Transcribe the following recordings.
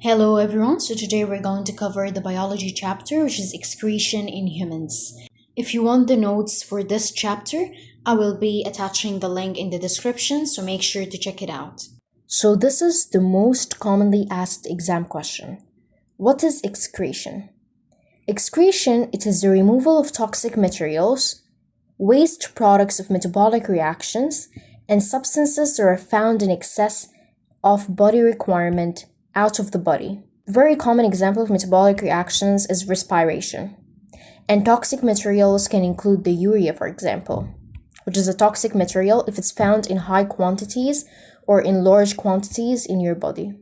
Hello everyone, so today we're going to cover the biology chapter, which is excretion in humans. If you want the notes for this chapter, I will be attaching the link in the description, so make sure to check it out. So this is the most commonly asked exam question. What is excretion? Excretion, it is the removal of toxic materials, waste products of metabolic reactions, and substances that are found in excess of body requirement out of the body. Very common example of metabolic reactions is respiration. And toxic materials can include the urea, for example, which is a toxic material if it's found in high quantities or in large quantities in your body.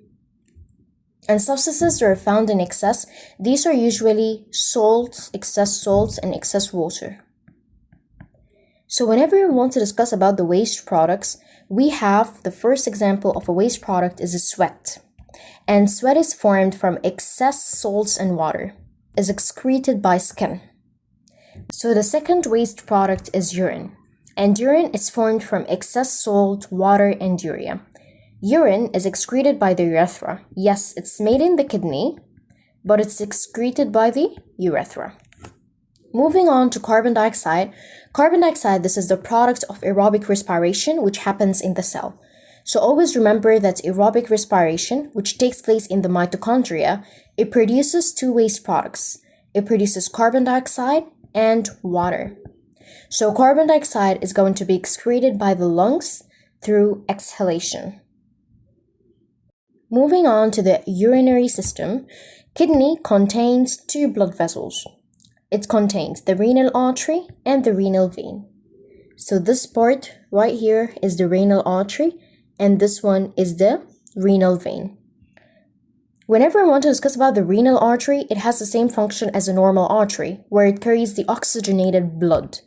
And substances that are found in excess, these are usually salts, excess salts, and excess water. So whenever we want to discuss about the waste products, we have the first example of a waste product is a sweat. And sweat is formed from excess salts and water, is excreted by skin. So the second waste product is urine. And urine is formed from excess salt, water, and urea. Urine is excreted by the urethra. Yes, it's made in the kidney, but it's excreted by the urethra. Moving on to carbon dioxide. Carbon dioxide, this is the product of aerobic respiration, which happens in the cell. So always remember that aerobic respiration, which takes place in the mitochondria, it produces two waste products. It produces carbon dioxide and water. So carbon dioxide is going to be excreted by the lungs through exhalation. Moving on to the urinary system, kidney contains two blood vessels. It contains the renal artery and the renal vein. So this part right here is the renal artery, and this one is the renal vein. Whenever I want to discuss about the renal artery, it has the same function as a normal artery, where it carries the oxygenated blood.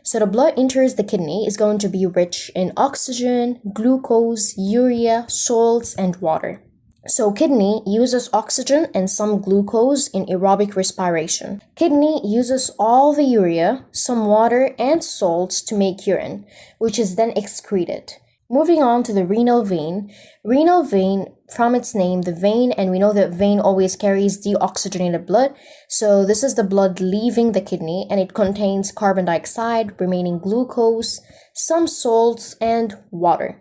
So the blood enters the kidney is going to be rich in oxygen, glucose, urea, salts, and water. So kidney uses oxygen and some glucose in aerobic respiration. Kidney uses all the urea, some water, and salts to make urine, which is then excreted. Moving on to the renal vein. Renal vein, from its name, the vein, and we know that vein always carries deoxygenated blood. So this is the blood leaving the kidney, and it contains carbon dioxide, remaining glucose, some salts, and water.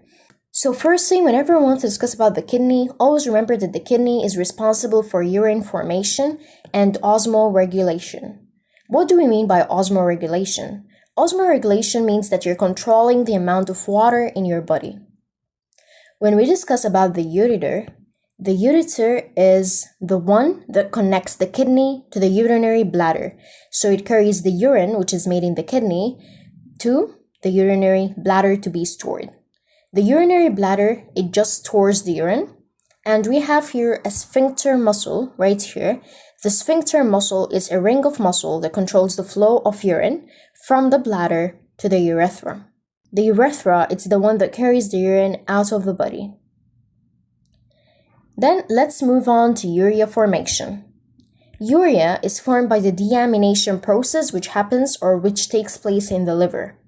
So firstly, whenever we want to discuss about the kidney, always remember that the kidney is responsible for urine formation and osmoregulation. What do we mean by osmoregulation? Osmoregulation means that you're controlling the amount of water in your body. When we discuss about the ureter is the one that connects the kidney to the urinary bladder. So it carries the urine, which is made in the kidney, to the urinary bladder to be stored. The urinary bladder, it just stores the urine. And we have here a sphincter muscle right here. The sphincter muscle is a ring of muscle that controls the flow of urine from the bladder to the urethra. The urethra, it's the one that carries the urine out of the body. Then let's move on to urea formation. Urea is formed by the deamination process which happens or which takes place in the liver.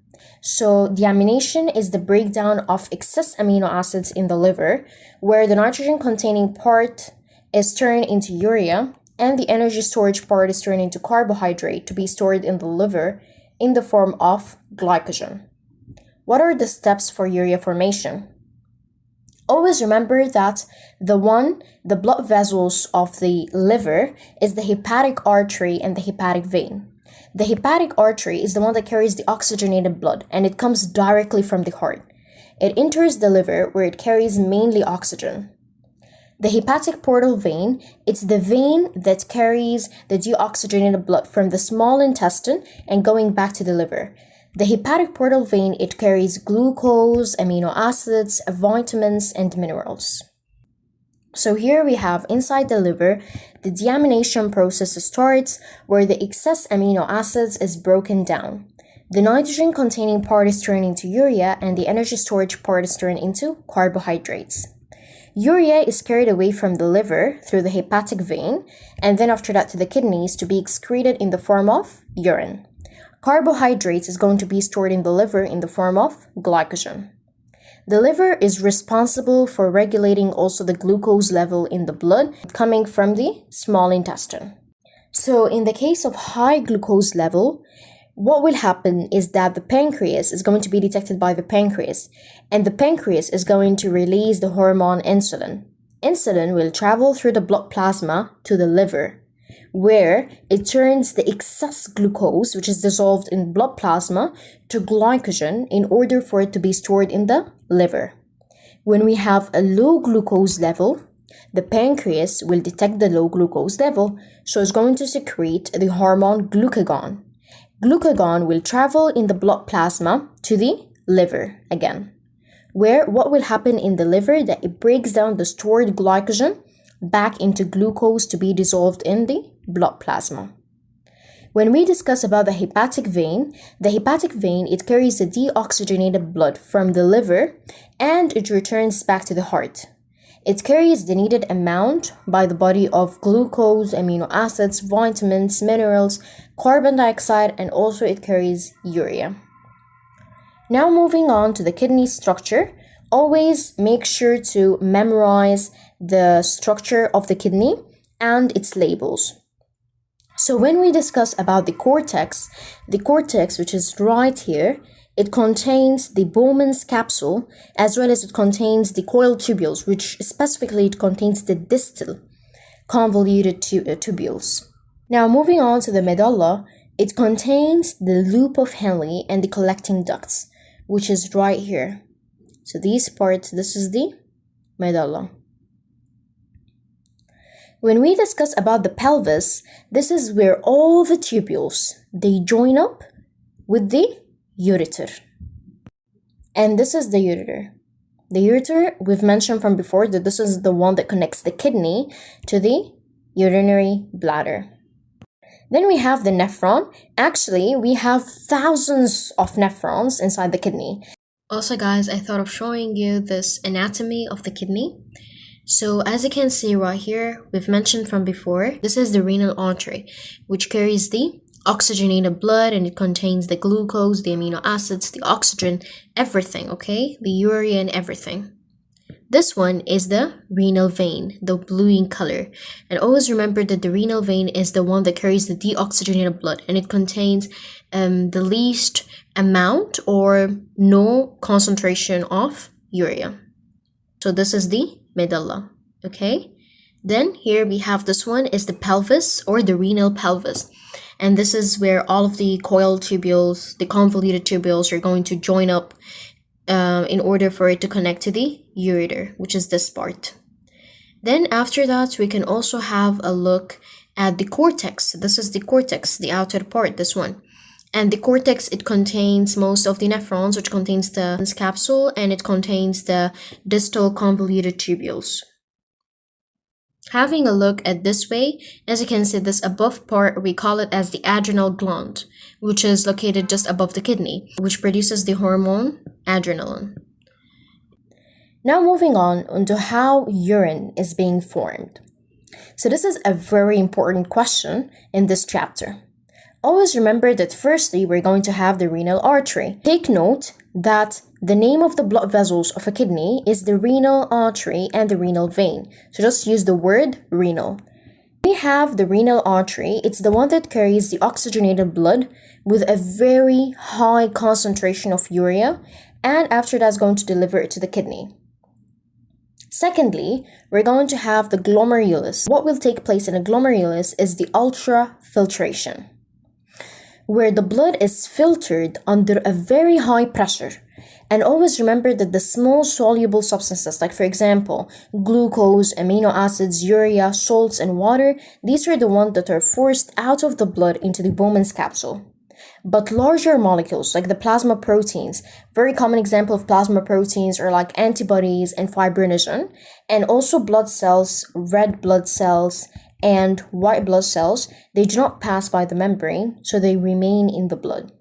So deamination is the breakdown of excess amino acids in the liver, where the nitrogen-containing part is turned into urea and the energy storage part is turned into carbohydrate to be stored in the liver in the form of glycogen. What are the steps for urea formation? Always remember that the blood vessels of the liver is the hepatic artery and the hepatic vein. The hepatic artery is the one that carries the oxygenated blood, and it comes directly from the heart. It enters the liver where it carries mainly oxygen. The hepatic portal vein, it's the vein that carries the deoxygenated blood from the small intestine and going back to the liver. The hepatic portal vein, it carries glucose, amino acids, vitamins, and minerals. So here we have inside the liver, the deamination process starts where the excess amino acids is broken down. The nitrogen-containing part is turned into urea and the energy storage part is turned into carbohydrates. Urea is carried away from the liver through the hepatic vein and then after that to the kidneys to be excreted in the form of urine. Carbohydrates is going to be stored in the liver in the form of glycogen. The liver is responsible for regulating also the glucose level in the blood coming from the small intestine. So in the case of high glucose level, what will happen is that the pancreas is going to be detected by the pancreas, and the pancreas is going to release the hormone insulin. Insulin will travel through the blood plasma to the liver, where it turns the excess glucose, which is dissolved in blood plasma, to glycogen in order for it to be stored in the liver. When we have a low glucose level, the pancreas will detect the low glucose level, so it's going to secrete the hormone glucagon. Glucagon will travel in the blood plasma to the liver again, where what will happen in the liver that it breaks down the stored glycogen back into glucose to be dissolved in the blood plasma. When we discuss about the hepatic vein, it carries the deoxygenated blood from the liver and it returns back to the heart. It carries the needed amount by the body of glucose, amino acids, vitamins, minerals, carbon dioxide, and also it carries urea. Now moving on to the kidney structure, always make sure to memorize the structure of the kidney and its labels. So when we discuss about the cortex, which is right here, it contains the Bowman's capsule, as well as it contains the coiled tubules, which specifically it contains the distal convoluted tubules. Now moving on to the medulla, it contains the loop of Henle and the collecting ducts, which is right here. So this is the medulla. When we discuss about the pelvis, this is where all the tubules, they join up with the ureter. And this is the ureter. The ureter, we've mentioned from before that this is the one that connects the kidney to the urinary bladder. Then we have the nephron. Actually, we have thousands of nephrons inside the kidney. Also, guys, I thought of showing you this anatomy of the kidney. So as you can see right here, we've mentioned from before, this is the renal artery, which carries the oxygenated blood, and it contains the glucose, the amino acids, the oxygen, everything, okay? The urea and everything. This one is the renal vein, the blue in color. And always remember that the renal vein is the one that carries the deoxygenated blood, and it contains the least amount or no concentration of urea. So this is the medulla, okay? Then here we have this one is the pelvis or the renal pelvis. And this is where all of the coiled tubules, the convoluted tubules are going to join up in order for it to connect to the ureter, which is this part. Then after that, we can also have a look at the cortex. This is the cortex, the outer part, this one. And the cortex, it contains most of the nephrons, which contains the capsule, and it contains the distal convoluted tubules. Having a look at this way, as you can see, this above part, we call it as the adrenal gland, which is located just above the kidney, which produces the hormone adrenaline. Now moving on to how urine is being formed. So this is a very important question in this chapter. Always remember that firstly, we're going to have the renal artery. Take note that the name of the blood vessels of a kidney is the renal artery and the renal vein. So just use the word renal. We have the renal artery. It's the one that carries the oxygenated blood with a very high concentration of urea, and after that's going to deliver it to the kidney. Secondly, we're going to have the glomerulus. What will take place in a glomerulus is the ultrafiltration, where the blood is filtered under a very high pressure. And always remember that the small soluble substances, like for example, glucose, amino acids, urea, salts, and water, these are the ones that are forced out of the blood into the Bowman's capsule. But larger molecules, like the plasma proteins, very common example of plasma proteins are like antibodies and fibrinogen, and also blood cells, red blood cells, and white blood cells, they do not pass by the membrane, so they remain in the blood.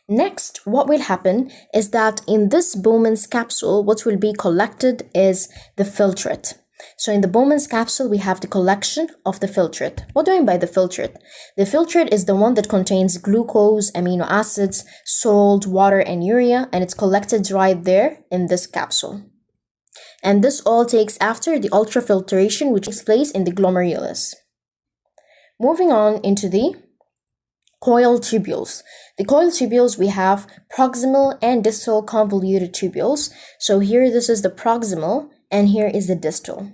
Next, what will happen is that in this Bowman's capsule, what will be collected is the filtrate. So in the Bowman's capsule, we have the collection of the filtrate. What do I mean by the filtrate? The filtrate is the one that contains glucose, amino acids, salt, water, and urea, and it's collected right there in this capsule. And this all takes after the ultrafiltration, which takes place in the glomerulus. Moving on into the coil tubules. The coil tubules, we have proximal and distal convoluted tubules. So here this is the proximal and here is the distal.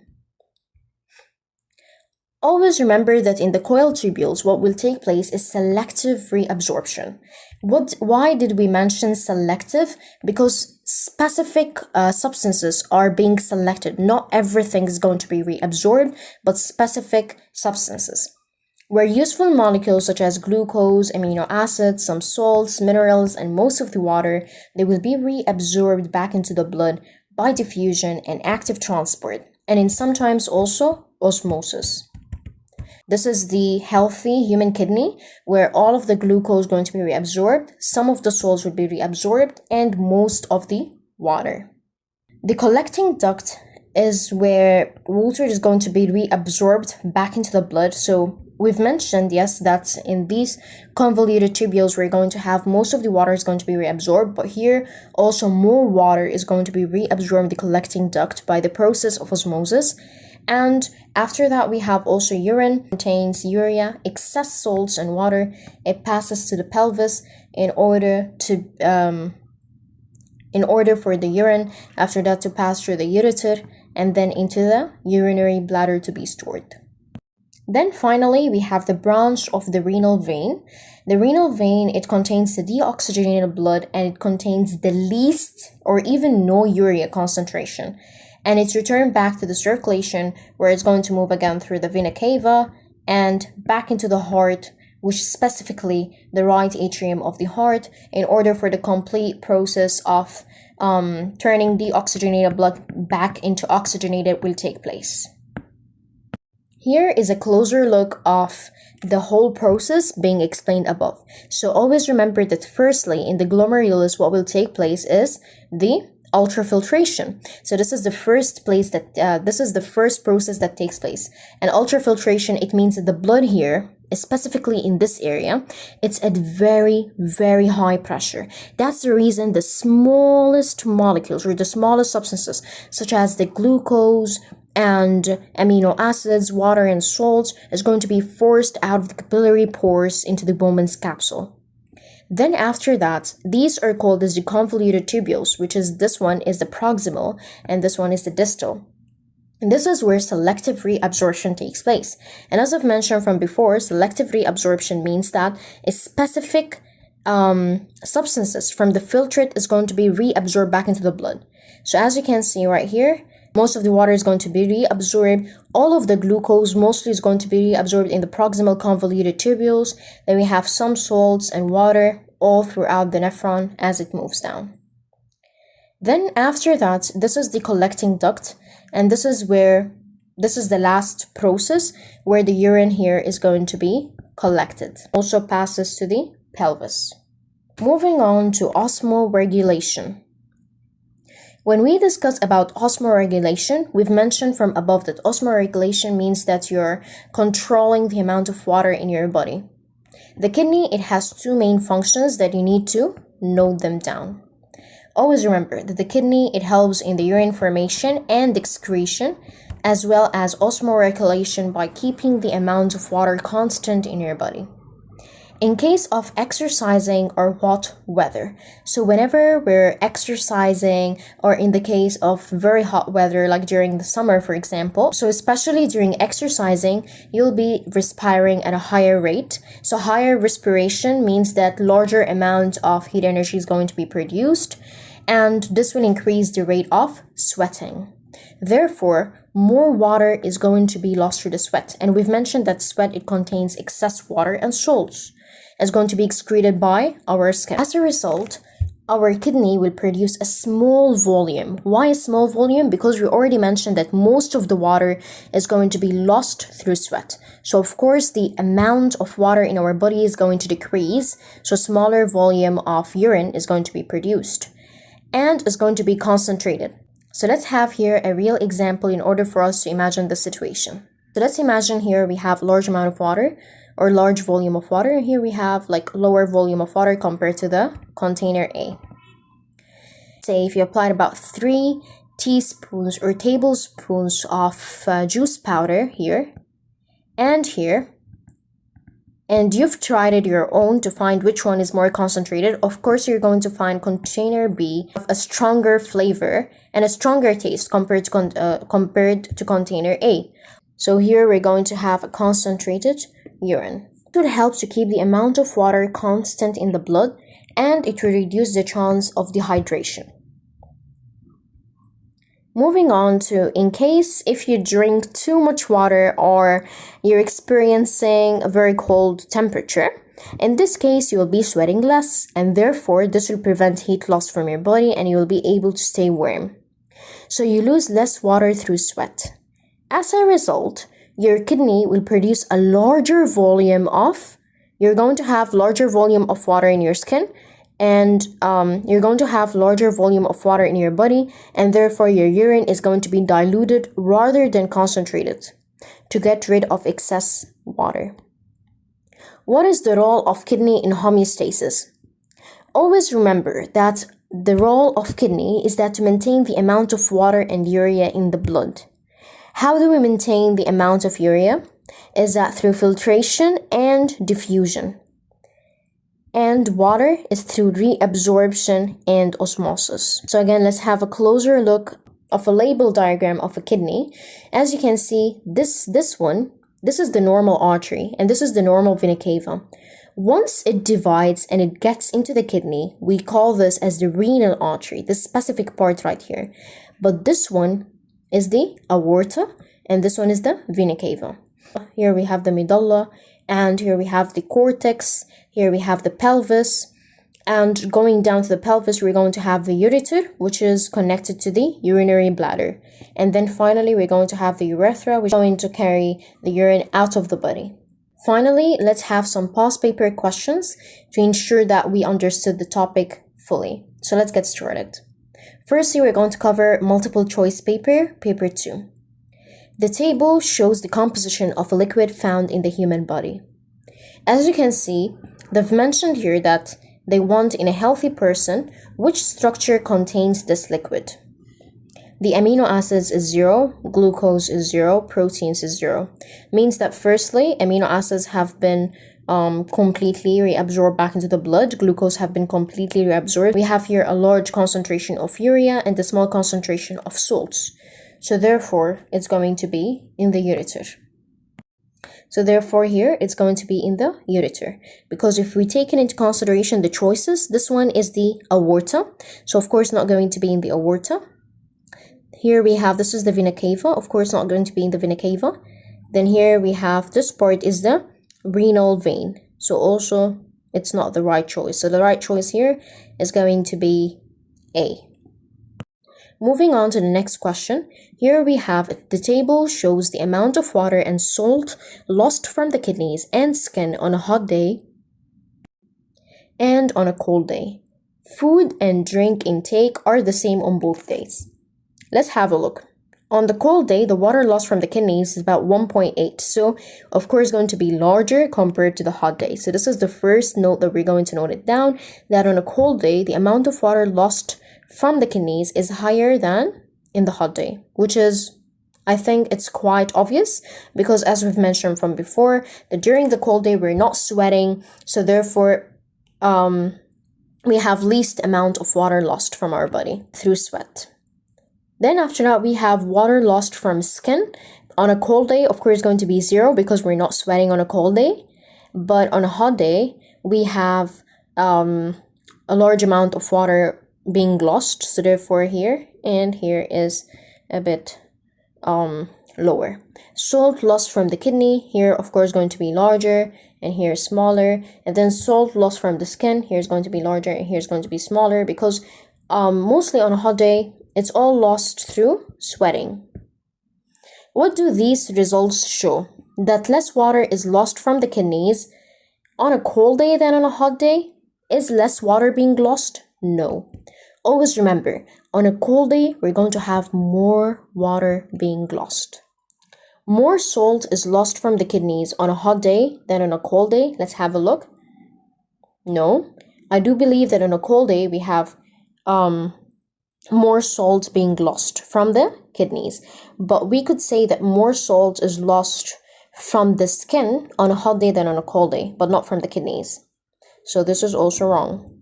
Always remember that in the coil tubules, what will take place is selective reabsorption. Why did we mention selective? Because specific substances are being selected. Not everything is going to be reabsorbed, but specific substances. Where useful molecules such as glucose, amino acids, some salts, minerals, and most of the water, they will be reabsorbed back into the blood by diffusion and active transport, and in sometimes also osmosis. This is the healthy human kidney, where all of the glucose is going to be reabsorbed, some of the salts will be reabsorbed, and most of the water. The collecting duct is where water is going to be reabsorbed back into the blood. So we've mentioned, yes, that in these convoluted tubules, we're going to have most of the water is going to be reabsorbed, but here also more water is going to be reabsorbed in the collecting duct by the process of osmosis. And after that, we have also urine, contains urea, excess salts and water. It passes to the pelvis in order for the urine, after that to pass through the ureter and then into the urinary bladder to be stored. Then finally, we have the branch of the renal vein. The renal vein, it contains the deoxygenated blood and it contains the least or even no urea concentration. And it's returned back to the circulation where it's going to move again through the vena cava and back into the heart, which is specifically the right atrium of the heart, in order for the complete process of turning deoxygenated blood back into oxygenated will take place. Here is a closer look of the whole process being explained above. So always remember that firstly, in the glomerulus, what will take place is the ultrafiltration. So this is the first place that this is the first process that takes place. And ultrafiltration, it means that the blood here, specifically in this area, it's at very, very high pressure. That's the reason the smallest molecules or the smallest substances, such as the glucose and amino acids, water and salts, is going to be forced out of the capillary pores into the Bowman's capsule. Then after that, these are called as the convoluted tubules, which is this one is the proximal and this one is the distal. And this is where selective reabsorption takes place. And as I've mentioned from before, selective reabsorption means that a specific substances from the filtrate is going to be reabsorbed back into the blood. So as you can see right here, most of the water is going to be reabsorbed. All of the glucose mostly is going to be reabsorbed in the proximal convoluted tubules. Then we have some salts and water all throughout the nephron as it moves down. Then after that, this is the collecting duct, and this is the last process where the urine here is going to be collected. Also passes to the pelvis. Moving on to osmoregulation. When we discuss about osmoregulation, we've mentioned from above that osmoregulation means that you're controlling the amount of water in your body. The kidney, it has two main functions that you need to note them down. Always remember that the kidney, it helps in the urine formation and excretion, as well as osmoregulation by keeping the amount of water constant in your body. In case of exercising or hot weather, so whenever we're exercising or in the case of very hot weather like during the summer, for example, so especially during exercising, you'll be respiring at a higher rate. So higher respiration means that larger amount of heat energy is going to be produced, and this will increase the rate of sweating. Therefore, more water is going to be lost through the sweat, and we've mentioned that sweat, it contains excess water and salts. Is going to be excreted by our skin. As a result, our kidney will produce a small volume. Why a small volume? Because we already mentioned that most of the water is going to be lost through sweat. So of course, the amount of water in our body is going to decrease. So smaller volume of urine is going to be produced and is going to be concentrated. So let's have here a real example in order for us to imagine the situation. So let's imagine here we have large amount of water or large volume of water, and here we have like lower volume of water compared to the container A. Say if you applied about 3 teaspoons or tablespoons of juice powder here and here, and you've tried it your own to find which one is more concentrated, of course you're going to find container B a stronger flavor and a stronger taste compared to container A. So here we're going to have a concentrated urine. It would help to keep the amount of water constant in the blood, and it will reduce the chance of dehydration. Moving on to, in case if you drink too much water or you're experiencing a very cold temperature, in this case you will be sweating less, and therefore this will prevent heat loss from your body and you will be able to stay warm. So you lose less water through sweat. As a result, your kidney will produce a larger volume of, you're going to have larger volume of water in your skin, and you're going to have larger volume of water in your body, and therefore your urine is going to be diluted rather than concentrated to get rid of excess water. What is the role of kidney in homeostasis? Always remember that the role of kidney is that to maintain the amount of water and urea in the blood. How do we maintain the amount of urea? Is that through filtration and diffusion. And water is through reabsorption and osmosis. So again, let's have a closer look of a label diagram of a kidney. As you can see, this is the normal artery, and this is the normal vena cava. Once it divides and it gets into the kidney, we call this as the renal artery, this specific part right here. But this one is the aorta, and this one is the vena cava. Here we have the medulla, and here we have the cortex, here we have the pelvis, and going down to the pelvis, we're going to have the ureter, which is connected to the urinary bladder. And then finally, we're going to have the urethra, which is going to carry the urine out of the body. Finally, let's have some past paper questions to ensure that we understood the topic fully. So let's get started. Firstly, we're going to cover multiple choice paper, paper 2. The table shows the composition of a liquid found in the human body. As you can see, they've mentioned here that they want in a healthy person which structure contains this liquid. The amino acids is 0, glucose is 0, proteins is 0. Means that firstly, amino acids have been completely reabsorbed back into the blood. Glucose have been completely reabsorbed. We have here a large concentration of urea and a small concentration of salts. So therefore, it's going to be in the ureter. So therefore here, it's going to be in the ureter. Because if we take into consideration the choices, this one is the aorta. So of course not going to be in the aorta. Here we have, this is the vena cava. Of course not going to be in the vena cava. Then here we have, this part is the renal vein. So also, it's not the right choice. So the right choice here is going to be A. Moving on to the next question, here we have the table shows the amount of water and salt lost from the kidneys and skin on a hot day and on a cold day. Food and drink intake are the same on both days. Let's have a look. On the cold day, the water lost from the kidneys is about 1.8, so of course going to be larger compared to the hot day. So this is the first note that we're going to note it down, that on a cold day, the amount of water lost from the kidneys is higher than in the hot day, which is, I think it's quite obvious, because as we've mentioned from before, that during the cold day we're not sweating, so therefore we have least amount of water lost from our body through sweat. Then after that, we have water lost from skin. On a cold day, of course, going to be 0 because we're not sweating on a cold day. But on a hot day, we have a large amount of water being lost. So therefore here and here is a bit lower. Salt lost from the kidney, here of course going to be larger and here smaller. And then salt lost from the skin, here is going to be larger and here is going to be smaller, because mostly on a hot day, it's all lost through sweating. What do these results show? That less water is lost from the kidneys on a cold day than on a hot day? Is less water being lost? No. Always remember, on a cold day, we're going to have more water being lost. More salt is lost from the kidneys on a hot day than on a cold day. Let's have a look. No, I do believe that on a cold day, we have more salt being lost from the kidneys. But we could say that more salt is lost from the skin on a hot day than on a cold day, but not from the kidneys. So this is also wrong.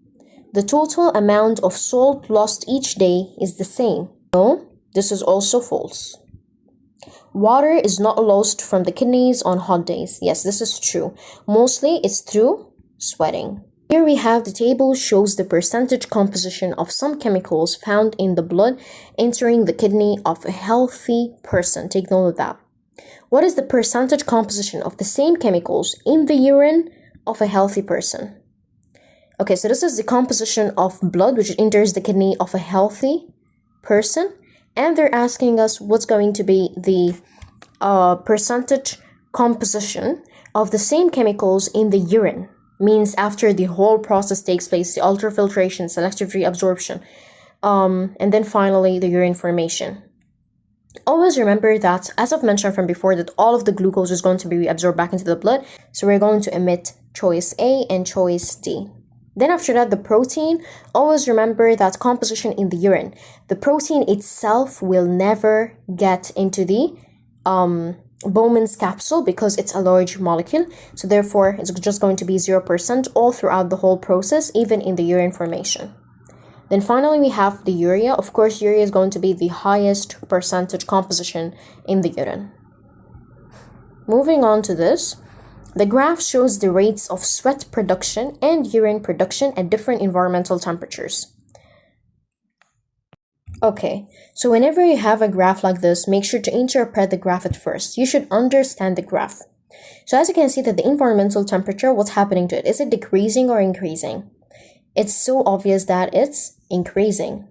The total amount of salt lost each day is the same. No, this is also false. Water is not lost from the kidneys on hot days. Yes, this is true. Mostly it's through sweating. Here we have the table shows the percentage composition of some chemicals found in the blood entering the kidney of a healthy person. Take note of that. What is the percentage composition of the same chemicals in the urine of a healthy person? Okay, so this is the composition of blood which enters the kidney of a healthy person, and they're asking us what's going to be the percentage composition of the same chemicals in the urine. Means after the whole process takes place, the ultrafiltration, selective reabsorption, and then finally the urine formation. Always remember that, as I've mentioned from before, that all of the glucose is going to be reabsorbed back into the blood, so we're going to omit choice A and choice D. Then after that, the protein, always remember that composition in the urine. The protein itself will never get into the Bowman's capsule because it's a large molecule. So therefore, it's just going to be 0% all throughout the whole process, even in the urine formation. Then finally, we have the urea. Of course, urea is going to be the highest percentage composition in the urine. Moving on to this. The graph shows the rates of sweat production and urine production at different environmental temperatures. Okay, so whenever you have a graph like this, make sure to interpret the graph at first. You should understand the graph. So as you can see that the environmental temperature, what's happening to it? Is it decreasing or increasing? It's so obvious that it's increasing.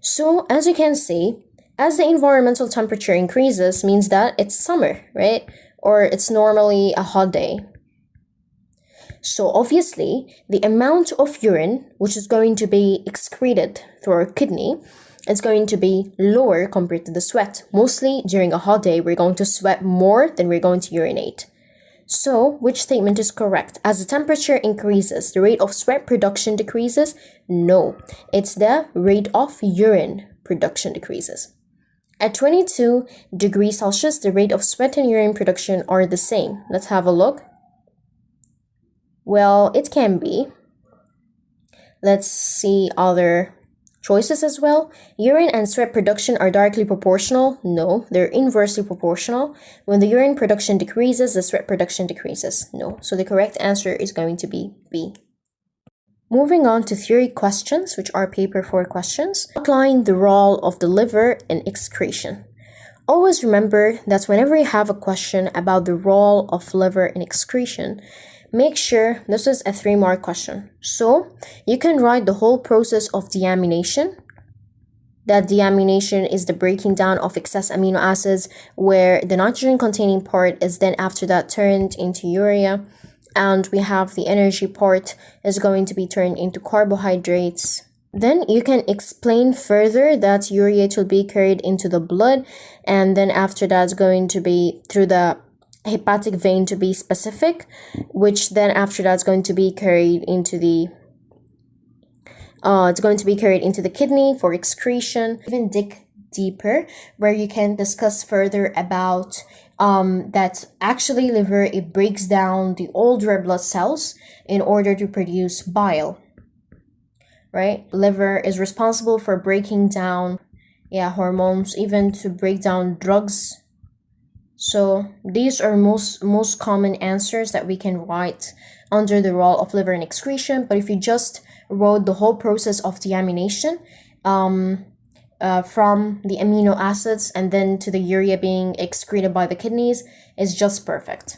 So as you can see, as the environmental temperature increases, means that it's summer, right? Or it's normally a hot day. So obviously, the amount of urine which is going to be excreted through our kidney is going to be lower compared to the sweat. Mostly during a hot day, we're going to sweat more than we're going to urinate. So, which statement is correct? As the temperature increases, the rate of sweat production decreases? No, it's the rate of urine production decreases. At 22 degrees Celsius, the rate of sweat and urine production are the same. Let's have a look. Well, it can be. Let's see other choices as well. Urine and sweat production are directly proportional. No, they're inversely proportional. When the urine production decreases, the sweat production decreases. No, so the correct answer is going to be B. Moving on to theory questions, which are paper 4 questions. Outline the role of the liver in excretion. Always remember that whenever you have a question about the role of liver in excretion, make sure this is a 3-mark question. So you can write the whole process of deamination. That deamination is the breaking down of excess amino acids, where the nitrogen containing part is then after that turned into urea. And we have the energy part is going to be turned into carbohydrates. Then you can explain further that ureate will be carried into the blood, and then after that's going to be through the hepatic vein to be specific, which then after that's going to be carried into the kidney for excretion. Even dig deeper, where you can discuss further about that actually liver, it breaks down the old red blood cells in order to produce bile, right? Liver is responsible for breaking down hormones, even to break down drugs. So these are most common answers that we can write under the role of liver in excretion. But if you just wrote the whole process of deamination, from the amino acids and then to the urea being excreted by the kidneys, is just perfect.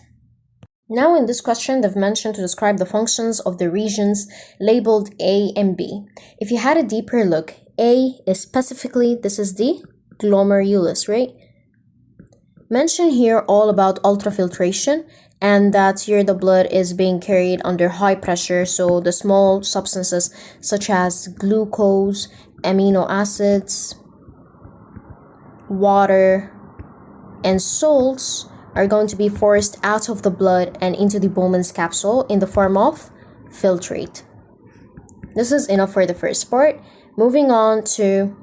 Now in this question, they've mentioned to describe the functions of the regions labeled A and B. If you had a deeper look, A is specifically, this is the glomerulus, right? Mention here all about ultrafiltration, and that here the blood is being carried under high pressure, so the small substances such as glucose, amino acids, water, and salts are going to be forced out of the blood and into the Bowman's capsule in the form of filtrate. This is enough for the first part. Moving on to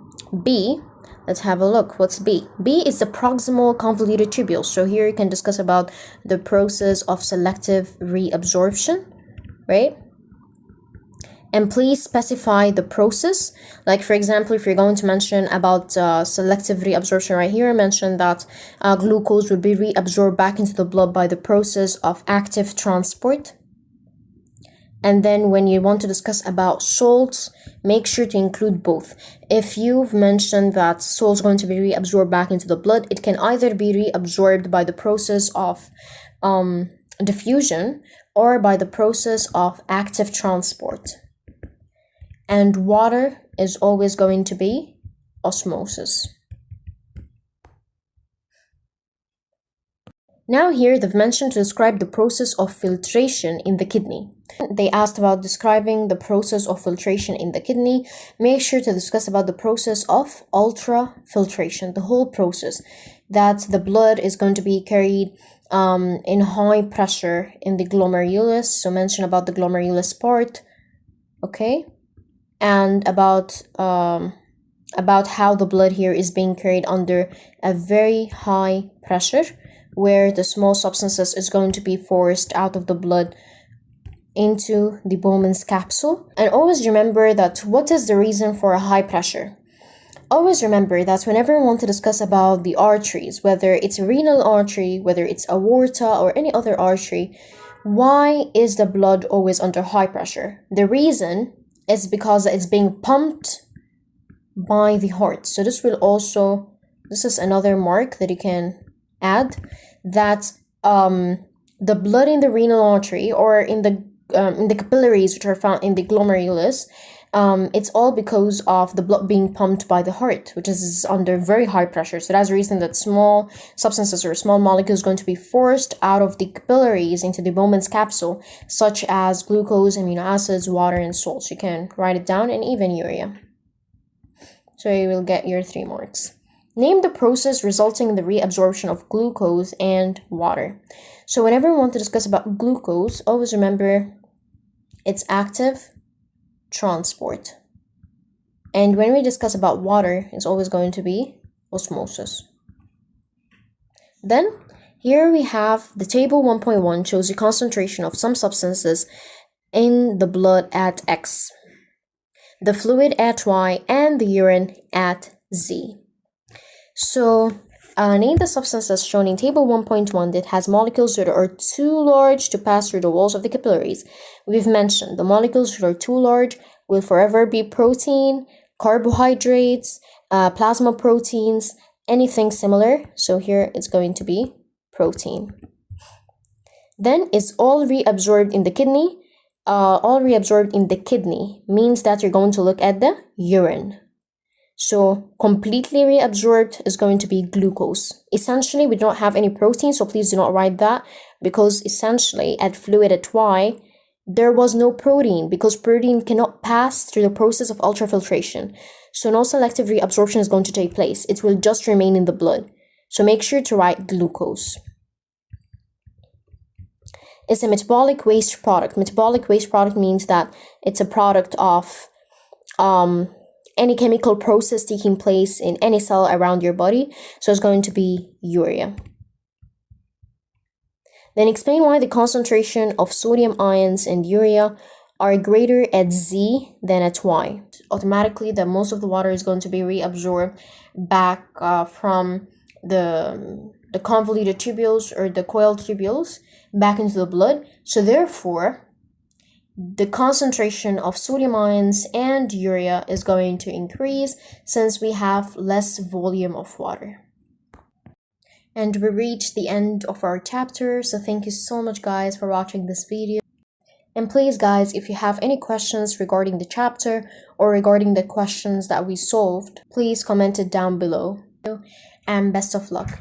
B, let's have a look. What's B? B is the proximal convoluted tubule. So here you can discuss about the process of selective reabsorption, right? And please specify the process. Like for example, if you're going to mention about selective reabsorption right here, mention that glucose will be reabsorbed back into the blood by the process of active transport. And then when you want to discuss about salts, make sure to include both. If you've mentioned that salts are going to be reabsorbed back into the blood, it can either be reabsorbed by the process of diffusion or by the process of active transport. And water is always going to be osmosis. Now here they've mentioned to describe the process of filtration in the kidney. They asked about describing the process of filtration in the kidney. Make sure to discuss about the process of ultrafiltration, the whole process, that the blood is going to be carried in high pressure in the glomerulus. So mention about the glomerulus part, okay? And about how the blood here is being carried under a very high pressure, where the small substances is going to be forced out of the blood into the Bowman's capsule. And always remember that what is the reason for a high pressure? Always remember that whenever we want to discuss about the arteries, whether it's a renal artery, whether it's aorta or any other artery, why is the blood always under high pressure? The reason is because it's being pumped by the heart. So this is another mark that you can add, that the blood in the renal artery or in the capillaries which are found in the glomerulus, it's all because of the blood being pumped by the heart, which is under very high pressure. So that's the reason that small substances or small molecules are going to be forced out of the capillaries into the Bowman's capsule, such as glucose, amino acids, water, and salts. You can write it down, and even urea. So you will get your 3 marks. Name the process resulting in the reabsorption of glucose and water. So whenever we want to discuss about glucose, always remember it's active transport. And when we discuss about water, it's always going to be osmosis. Then here we have the table 1.1 shows the concentration of some substances in the blood at X, the fluid at Y, and the urine at Z. So name the substances shown in table 1.1 that has molecules that are too large to pass through the walls of the capillaries. We've mentioned the molecules that are too large will forever be protein, carbohydrates, plasma proteins, anything similar. So here it's going to be protein. Then is all reabsorbed in the kidney. All reabsorbed in the kidney means that you're going to look at the urine. So completely reabsorbed is going to be glucose. Essentially, we don't have any protein, so please do not write that, because essentially at fluid at Y, there was no protein, because protein cannot pass through the process of ultrafiltration. So no selective reabsorption is going to take place. It will just remain in the blood. So make sure to write glucose. It's a metabolic waste product. Metabolic waste product means that it's a product of any chemical process taking place in any cell around your body. So it's going to be urea. Then explain why the concentration of sodium ions in urea are greater at Z than at Y. Automatically, that most of the water is going to be reabsorbed back from the convoluted tubules or the coiled tubules back into the blood. So therefore, the concentration of sodium ions and urea is going to increase since we have less volume of water. And we reached the end of our chapter, so thank you so much guys for watching this video. And please guys, if you have any questions regarding the chapter or regarding the questions that we solved, please comment it down below. And best of luck.